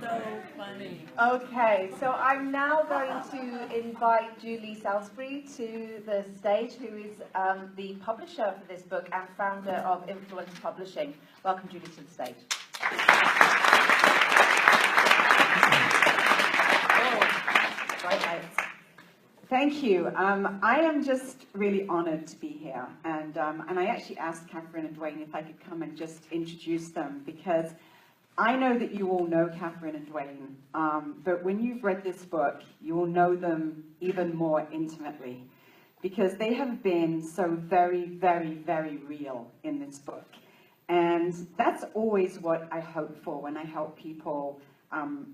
So funny. Okay, so I'm now going to invite Julie Salisbury to the stage, who is the publisher for this book and founder of Influence Publishing. Welcome, Julie, to the stage. Thank you. I am just really honoured to be here, and I actually asked Catherine and Duane if I could come and just introduce them, because I know that you all know Catherine and Duane, but when you've read this book, you will know them even more intimately, because they have been so very, very, very real in this book. And that's always what I hope for when I help people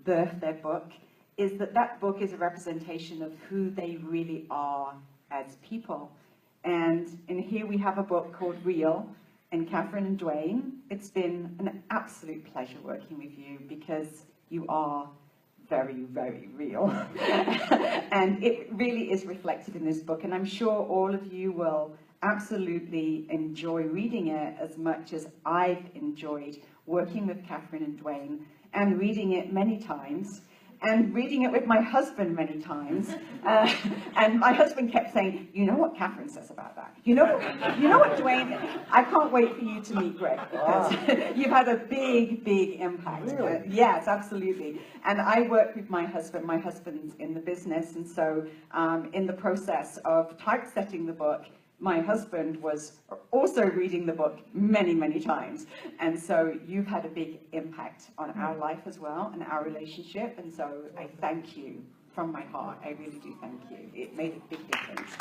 birth their book, is that that book is a representation of who they really are as people. And here we have a book called Real, and Catherine and Duane, it's been an absolute pleasure working with you, because you are very, very real. And it really is reflected in this book, and I'm sure all of you will absolutely enjoy reading it as much as I've enjoyed working with Catherine and Duane, and reading it many times, and reading it with my husband many times. And my husband kept saying, you know what Catherine says about that? You know what Duane, I can't wait for you to meet Greg, because you've had a big, big impact. Really? Yes, absolutely. And I work with my husband's in the business, and so in the process of typesetting the book, my husband was also reading the book many, many times. And so you've had a big impact on our life as well, and our relationship. And so I thank you from my heart. I really do thank you. It made a big difference.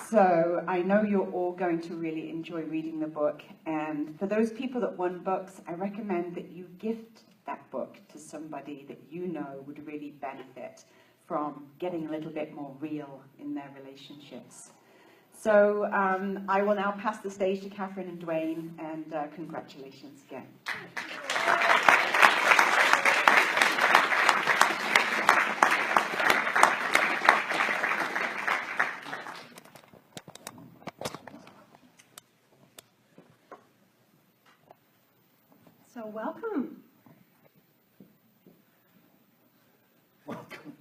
So I know you're all going to really enjoy reading the book. And for those people that want books, I recommend that you gift that book to somebody that you know would really benefit from getting a little bit more real in their relationships. So I will now pass the stage to Catherine and Duane, and congratulations again. So welcome. Welcome.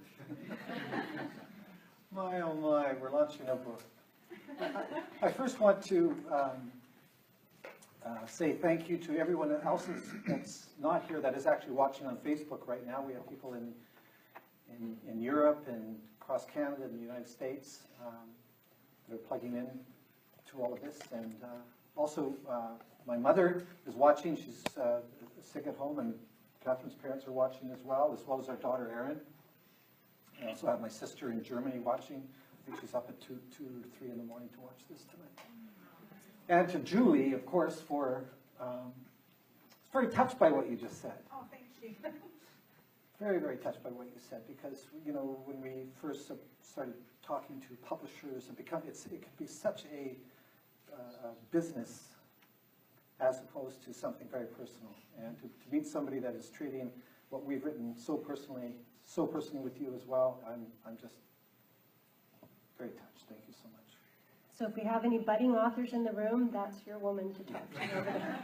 My, oh my, we're launching a book. I first want to say thank you to everyone else that's not here, that is actually watching on Facebook right now. We have people in Europe and across Canada and the United States that are plugging in to all of this. And also, my mother is watching. She's sick at home, and Catherine's parents are watching as well as our daughter Erin. I also have my sister in Germany watching. I think she's up at 2 or 3 in the morning to watch this tonight. And to Julie, of course, for very touched by what you just said. Oh, thank you. Very, very touched by what you said, because when we first started talking to publishers, it can be such a business as opposed to something very personal. And to meet somebody that is treating what we've written so personally with you as well, I'm just very touched. Thank you so much. So if we have any budding authors in the room, that's your woman to talk to over there.